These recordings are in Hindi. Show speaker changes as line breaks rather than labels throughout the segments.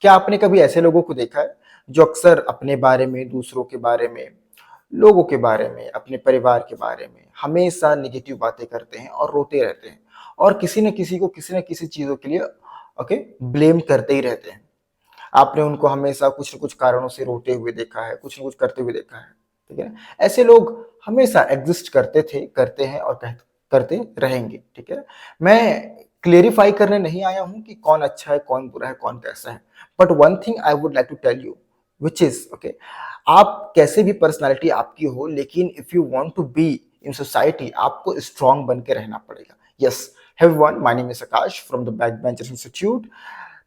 क्या आपने कभी ऐसे लोगों को देखा है जो अक्सर अपने बारे में, दूसरों के बारे में, लोगों के बारे में, अपने परिवार के बारे में हमेशा नेगेटिव बातें करते हैं और रोते रहते हैं और किसी न किसी को किसी न किसी चीज़ों के लिए ओके ब्लेम करते ही रहते हैं। आपने उनको हमेशा कुछ न कुछ कारणों से रोते हुए देखा है, कुछ न कुछ करते हुए देखा है, ठीक है ना? ऐसे लोग हमेशा एग्ज़िस्ट करते थे, करते हैं और करते रहेंगे, ठीक है? मैं क्लेरिफ़ाई करने नहीं आया हूँ कि कौन अच्छा है, कौन बुरा है, कौन कैसा है। But one thing I would like to tell you which is okay, आप कैसे भी पर्सनैलिटी आपकी हो, लेकिन if you want to be in society आपको स्ट्रॉन्ग बन के रहना पड़ेगा। Yes, hello everyone, my name is Aakash from the backbenchers institute.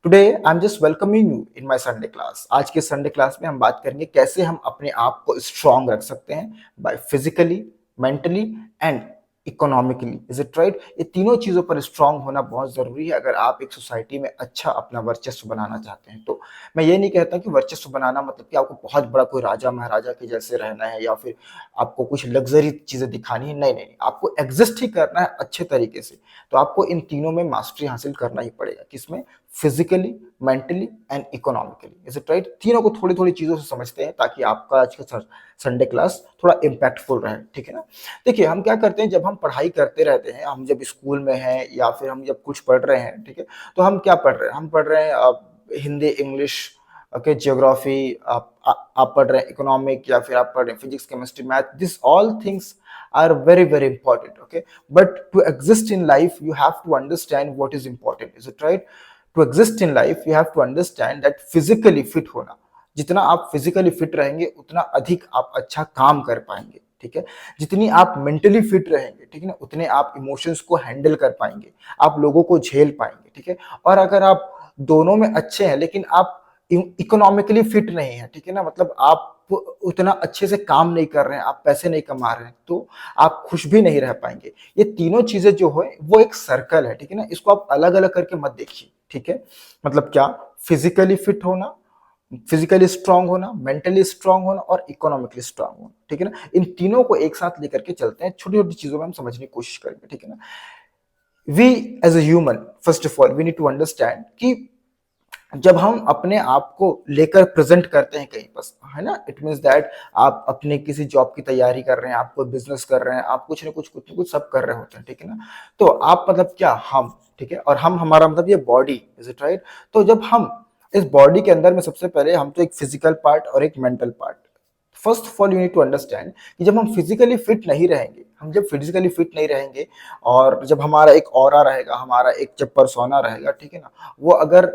Today I am just welcoming you in my Sunday class. आज के संडे क्लास में हम बात करेंगे कैसे हम अपने आप को स्ट्रॉन्ग रख सकते हैं by physically, mentally and economically. Is it right? ये तीनों चीजों पर स्ट्रांग होना बहुत जरूरी है अगर आप एक सोसाइटी में अच्छा अपना वर्चस्व बनाना चाहते हैं तो। मैं ये नहीं कहता कि वर्चस्व बनाना मतलब कि आपको बहुत बड़ा कोई राजा महाराजा के जैसे रहना है या फिर आपको कुछ लग्जरी चीजें दिखानी है। नहीं नहीं नहीं, आपको एग्जिस्ट ही करना है अच्छे तरीके से। तो आपको इन तीनों में मास्टरी हासिल करना ही पड़ेगा। किसमें? Physically, mentally and economically. Is it right? तीनों को थोड़ी थोड़ी चीजों से समझते हैं ताकि आपका आज का संडे क्लास थोड़ा इम्पैक्टफुल रहे, ठीक है ना? देखिए, हम क्या करते हैं जब हम पढ़ाई करते रहते हैं, हम जब स्कूल में हैं या फिर हम जब कुछ पढ़ रहे हैं, ठीक है? तो हम क्या पढ़ रहे हैं? हम पढ़ रहे हैं हिंदी, इंग्लिश, ओके, ज्योग्राफी, आप पढ़ रहे हैं इकोनॉमिक या फिर आप पढ़ रहे हैं physics, chemistry, math. This all things are very very important, okay, but to exist in life you have to understand what is important. Is it right? To exist in life you have to understand that physically fit होना, जितना आप फिजिकली फिट रहेंगे उतना अधिक आप अच्छा काम कर पाएंगे, ठीक है? जितनी आप मेंटली फिट रहेंगे, ठीक है ना, उतने आप इमोशंस को हैंडल कर पाएंगे, आप लोगों को झेल पाएंगे, ठीक है? और अगर आप दोनों में अच्छे हैं लेकिन आप इकोनॉमिकली फिट नहीं है, ठीक है ना, मतलब आप उतना अच्छे से काम नहीं कर रहे हैं, आप पैसे नहीं कमा रहे हैं, तो आप खुश भी नहीं रह पाएंगे। ये तीनों चीजें जो है वो एक सर्कल है, ठीक है ना, इसको आप अलग अलग करके मत देखिए, ठीक है? मतलब क्या? फिजिकली फिट होना, फिजिकली स्ट्रांग होना, मेंटली स्ट्रांग होना और इकोनॉमिकली स्ट्रांग होना, ठीक है ना? इन तीनों को एक साथ लेकर के चलते हैं, छोटी छोटी चीजों में हम समझने की कोशिश करेंगे, ठीक है ना? We as a human, first of all we need to understand कि जब हम अपने आप को लेकर प्रेजेंट करते हैं कहीं पर, है ना, इट मीन्स दैट आप अपने किसी जॉब की तैयारी कर रहे हैं, आप कोई बिजनेस कर रहे हैं, आप कुछ न कुछ सब कर रहे होते हैं, ठीक है ना? तो आप मतलब क्या? हम, ठीक है, और हम हमारा मतलब ये बॉडी। Is it right? तो जब हम इस बॉडी के अंदर में सबसे पहले हम तो एक फिजिकल पार्ट और एक mental part. First of all you need to understand कि जब हम फिजिकली फिट नहीं रहेंगे, हम जब फिजिकली फिट नहीं रहेंगे और जब हमारा एक ऑरा रहेगा, हमारा एक जब परसोना रहेगा, ठीक है ना, वो अगर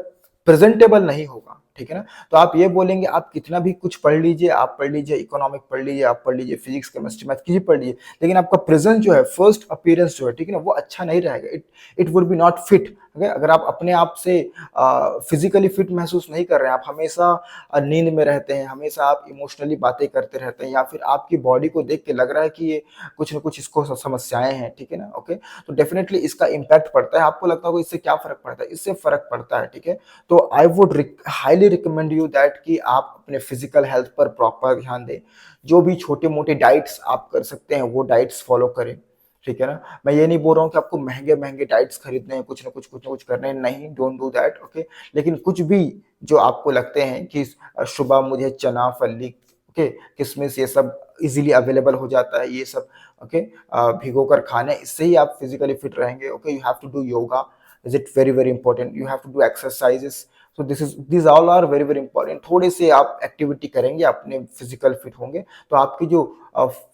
प्रेजेंटेबल नहीं होगा, ठीक है ना, तो आप ये बोलेंगे आप कितना भी कुछ पढ़ लीजिए, आप पढ़ लीजिए इकोनॉमिक पढ़ लीजिए, आप पढ़ लीजिए फिजिक्स, केमिस्ट्री, मैथ, किसी पढ़ लीजिए, लेकिन आपका प्रेजेंस जो है, फर्स्ट अपीयरेंस जो है, ठीक है ना, वो अच्छा नहीं रहेगा। It would be not fit. अगर आप अपने आप से फिजिकली फिट महसूस नहीं कर रहे हैं, आप हमेशा नींद में रहते हैं, हमेशा आप इमोशनली बातें करते रहते हैं, या फिर आपकी बॉडी को देख के लग रहा है कि ये कुछ ना कुछ इसको समस्याएं हैं, ठीक है ना, ओके, तो डेफिनेटली इसका इम्पैक्ट पड़ता है। आपको लगता होगा इससे क्या फर्क पड़ता है? इससे फर्क पड़ता है, ठीक है? तो I would highly recommend you that कि आप अपने फिजिकल हेल्थ पर प्रॉपर ध्यान दें। जो भी छोटे मोटे डाइट्स आप कर सकते हैं वो डाइट्स फॉलो करें, ठीक है ना? मैं ये नहीं बोल रहा हूँ कि आपको महंगे महंगे डाइट्स खरीदने हैं, कुछ ना कुछ करने हैं, नहीं, डोंट डू दैट, ओके। लेकिन कुछ भी जो आपको लगते हैं कि सुबह मुझे चना, फली, ओके, किशमिश, ये सब इजीली अवेलेबल हो जाता है, ये सब ओके भिगो कर खाने, इससे ही आप फिजिकली फिट रहेंगे। Okay, you have to do yoga, is it very very important, you have to do exercises, so these all are very very important। थोड़े से आप एक्टिविटी करेंगे, अपने फिजिकल फिट होंगे, तो आपकी जो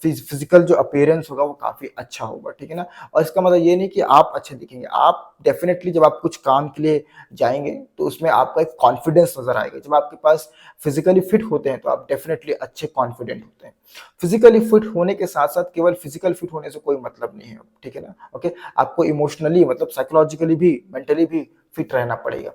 फिजिकल जो अपीयरेंस होगा वो काफी अच्छा होगा, ठीक है ना? और इसका मतलब ये नहीं कि आप अच्छे दिखेंगे, आप डेफिनेटली जब आप कुछ काम के लिए जाएंगे तो उसमें आपका एक कॉन्फिडेंस नजर आएगा। जब आपके पास फिजिकली फिट होते हैं तो आप डेफिनेटली अच्छे कॉन्फिडेंट होते हैं। फिजिकली फिट होने के साथ साथ केवल फिजिकल फिट होने से कोई मतलब नहीं है, ठीक है ना, ओके? आपको इमोशनली मतलब साइकोलॉजिकली भी, मेंटली भी फिट रहना पड़ेगा।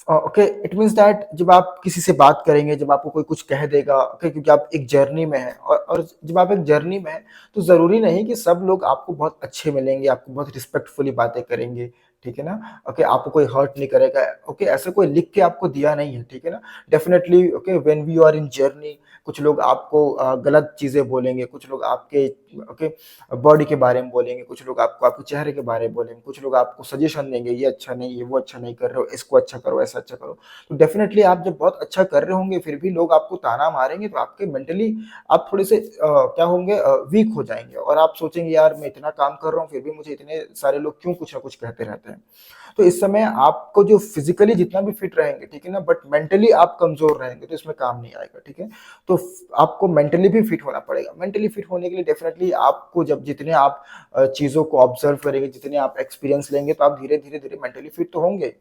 ओके, इट मीन्स दैट जब आप किसी से बात करेंगे, जब आपको कोई कुछ कह देगा, ओके, क्योंकि आप एक जर्नी में हैं, और जब आप एक जर्नी में हैं तो जरूरी नहीं कि सब लोग आपको बहुत अच्छे मिलेंगे, आपको बहुत रिस्पेक्टफुली बातें करेंगे, ठीक है ना? ओके, आपको कोई हर्ट नहीं करेगा, ओके, ऐसा कोई लिख के आपको दिया नहीं है, ठीक है ना? Definitely okay, when we are in journey, कुछ लोग आपको गलत चीज़ें बोलेंगे, कुछ लोग आपके ओके बॉडी के बारे में बोलेंगे, कुछ लोग आपको आपके चेहरे के बारे में बोलेंगे, कुछ लोग आपको सजेशन देंगे, ये अच्छा नहीं है, वो अच्छा नहीं कर रहे हो, इसको अच्छा करो, ऐसा अच्छा करो। तो डेफिनिटली आप जब बहुत अच्छा कर रहे होंगे, फिर भी लोग आपको ताना मारेंगे, तो आपके मेंटली आप थोड़े से क्या होंगे, वीक हो जाएँगे और आप सोचेंगे यार मैं इतना काम कर रहा हूँ, फिर भी मुझे इतने सारे लोग क्यों कुछ ना कुछ कहते रहते हैं। तो इस समय आपको जो फिज़िकली जितना भी फिट रहेंगे, ठीक है ना? बट मेंटली आप कमज़ोर रहेंगे, तो इसमें काम नहीं आएगा, ठीक है? तो आपको मेंटली भी फिट होना पड़ेगा। मेंटली फिट होने के लिए डेफ़िनेटली आपको जब जितने आप चीज़ों को ऑब्ज़र्व करेंगे, जितने आप एक्सपीरियंस लेंगे, तो आप धीरे-धीरे मेंटली फिट तो होंगे।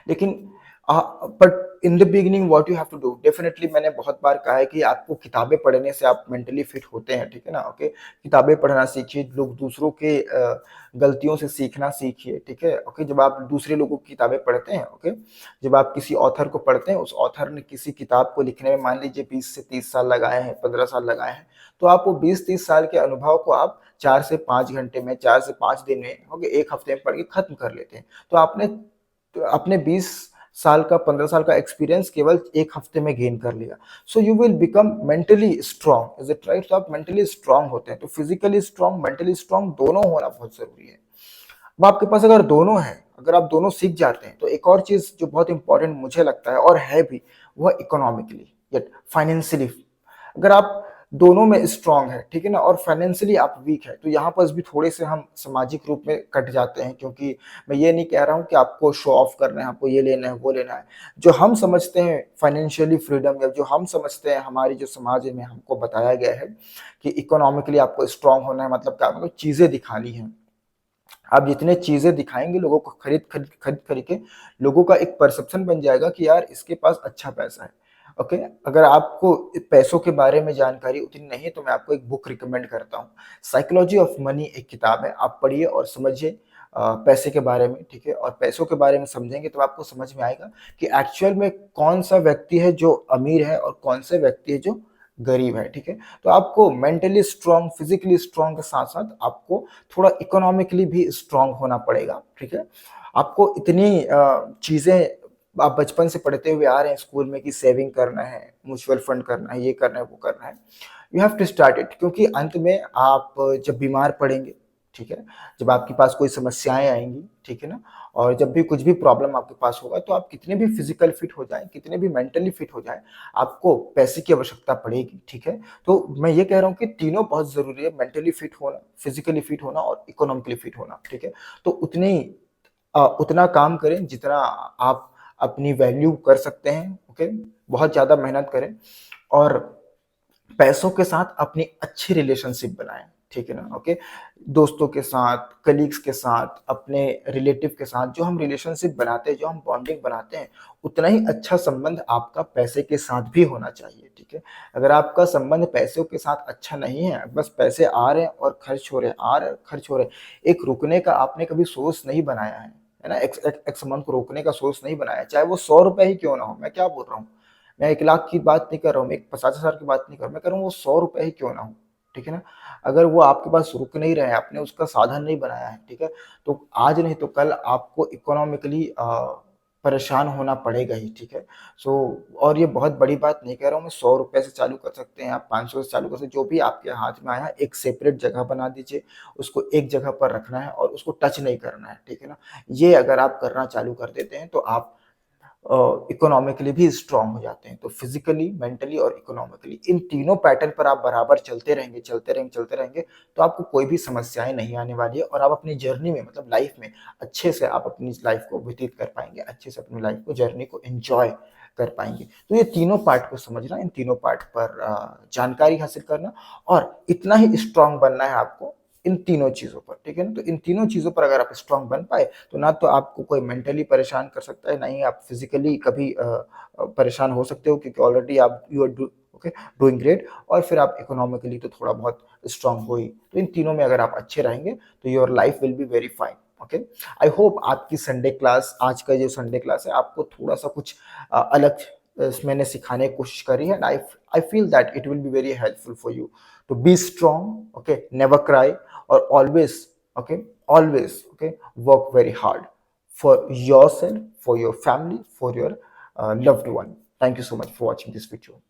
लेकिन but in the beginning what you have to do, definitely मैंने बहुत बार कहा है कि आपको किताबें पढ़ने से आप मेंटली फिट होते हैं, ठीक है ना? ओके, किताबें पढ़ना सीखिए, लोग दूसरों के गलतियों से सीखना सीखिए, ठीक है? ओके, जब आप दूसरे लोगों की किताबें पढ़ते हैं, ओके, जब आप किसी ऑथर को पढ़ते हैं, उस ऑथर ने किसी किताब को लिखने में मान लीजिए 20 से 30 साल लगाए हैं, 15 साल लगाए हैं, तो आप वो 20-30 साल के अनुभव को आप 4 से 5 घंटे में, 4 से 5 दिन में, ओके, 1 हफ्ते में पढ़ के खत्म कर लेते हैं। तो आपने तो अपने 20 साल का 15 साल का एक्सपीरियंस केवल 1 हफ्ते में गेन कर लिया। So you will become mentally strong, is it right? तो आप मेंटली स्ट्रांग होते हैं। तो फिजिकली स्ट्रांग, मेंटली स्ट्रांग दोनों होना बहुत ज़रूरी है। अब आपके पास अगर दोनों है, अगर आप दोनों सीख जाते हैं, तो एक और चीज़ जो बहुत इंपॉर्टेंट मुझे लगता है और है भी, वह इकोनॉमिकली या फाइनेंशियली। अगर आप दोनों में स्ट्रांग है, ठीक है ना? और फाइनेंशियली आप वीक है, तो यहाँ पर भी थोड़े से हम सामाजिक रूप में कट जाते हैं, क्योंकि मैं ये नहीं कह रहा हूँ कि आपको शो ऑफ करना है, आपको ये लेना है, वो लेना है। जो हम समझते हैं फाइनेंशियली फ्रीडम, या जो हम समझते हैं हमारी जो समाज में हमको बताया गया है कि इकोनॉमिकली आपको स्ट्रांग होना है, मतलब क्या, मतलब चीज़ें दिखानी है। आप जितने चीज़ें दिखाएँगे लोगों को, खरीद के लोगों का एक परसेप्शन बन जाएगा कि यार इसके पास अच्छा पैसा है। ओके? अगर आपको पैसों के बारे में जानकारी उतनी नहीं है, तो मैं आपको एक बुक रिकमेंड करता हूँ। साइकोलॉजी ऑफ मनी एक किताब है, आप पढ़िए और समझिए पैसे के बारे में, ठीक है? और पैसों के बारे में समझेंगे तो आपको समझ में आएगा कि एक्चुअल में कौन-सा व्यक्ति है जो अमीर है और कौन-से व्यक्ति है जो गरीब है, ठीक है? तो आपको मेंटली स्ट्रॉन्ग, फिज़िकली स्ट्रॉन्ग के साथ-साथ आपको थोड़ा इकोनॉमिकली भी स्ट्रॉन्ग होना पड़ेगा, ठीक है? आपको इतनी चीज़ें आप बचपन से पढ़ते हुए आ रहे हैं स्कूल में कि सेविंग करना है, म्यूचुअल फंड करना है, ये करना है, वो करना है। You have to start it, क्योंकि अंत में आप जब बीमार पड़ेंगे, ठीक है? जब आपके पास कोई समस्याएँ आएँगी, ठीक है ना? और जब भी कुछ भी प्रॉब्लम आपके पास होगा, तो आप कितने भी फिज़िकल फिट हो जाएँ, कितने भी मेंटली फिट हो जाएँ, आपको पैसे की आवश्यकता पड़ेगी, ठीक है? तो मैं ये कह रहा हूँ कि तीनों बहुत ज़रूरी है, मेंटली फिट होना, फिज़िकली फिट होना और इकोनॉमिकली फिट होना, ठीक है? तो उतना काम करें जितना आप अपनी वैल्यू कर सकते हैं, ओके? बहुत ज़्यादा मेहनत करें और पैसों के साथ अपनी अच्छी रिलेशनशिप बनाएँ, ठीक है ना? ओके? दोस्तों के साथ, कलीग्स के साथ, अपने रिलेटिव के साथ जो हम रिलेशनशिप बनाते हैं, जो हम बॉन्डिंग बनाते हैं, उतना ही अच्छा संबंध आपका पैसे के साथ भी होना चाहिए, ठीक है? अगर आपका संबंध पैसों के साथ अच्छा नहीं है, बस पैसे आ रहे हैं और खर्च हो रहे हैं, आ रहे हैं, खर्च हो रहे हैं, एक रुकने का आपने कभी सोर्स नहीं बनाया है ना? एक संबंध को रोकने का सोर्स नहीं बनाया, चाहे वो ₹100 ही क्यों ना हो, मैं क्या बोल रहा हूँ? मैं 1 लाख की बात नहीं कर रहा हूँ, मैं एक 50,000 की बात नहीं कर रहा हूँ, मैं कह रहा हूँ वो ₹100 ही क्यों ना हो, ठीक है ना? अगर वो आपके पास रुक नहीं रहे हैं, आपने उसका साधन नहीं बनाया है, ठीक है? तो आज नहीं तो कल आपको इकोनॉमिकली परेशान होना पड़ेगा ही, ठीक है? सो और ये बहुत बड़ी बात नहीं कह रहा हूँ मैं, ₹100 से चालू कर सकते हैं आप, 500 से चालू कर सकते हैं, जो भी आपके हाथ में आया, एक सेपरेट जगह बना दीजिए, उसको एक जगह पर रखना है और उसको टच नहीं करना है, ठीक है ना? ये अगर आप करना चालू कर देते हैं, तो आप इकोनॉमिकली भी स्ट्रॉन्ग हो जाते हैं। तो फिज़िकली, मेंटली और इकोनॉमिकली इन तीनों पैटर्न पर आप बराबर चलते रहेंगे, तो आपको कोई भी समस्याएँ नहीं आने वाली है और आप अपनी जर्नी में, मतलब लाइफ़ में अच्छे से आप अपनी लाइफ़ को व्यतीत कर पाएँगे, अच्छे से अपनी लाइफ़ को, जर्नी को एन्जॉय कर पाएँगे। तो ये तीनों पार्ट को समझना, इन तीनों पार्ट पर जानकारी हासिल करना और इतना ही स्ट्रॉन्ग बनना है आपको इन तीनों चीज़ों पर, ठीक है ना? तो इन तीनों चीज़ों पर अगर आप स्ट्रॉन्ग बन पाए, तो ना तो आपको कोई मेंटली परेशान कर सकता है, ना ही आप फिज़िकली कभी परेशान हो सकते हो, क्योंकि ऑलरेडी आप you are okay, doing great और फिर आप इकोनॉमिकली तो थोड़ा बहुत स्ट्रॉन्ग हो ही। तो इन तीनों में अगर आप अच्छे रहेंगे, तो your life will be very fine, okay? I hope आपकी संडे क्लास, आज का जो संडे क्लास है, आपको थोड़ा-सा कुछ अलग मैंने सिखाने की कोशिश करी है, and I feel that it will be very helpful for you to be strong, okay? Never cry और always, okay? always, okay, work very hard for yourself, for your family, for your loved one. Thank you so much for watching this video.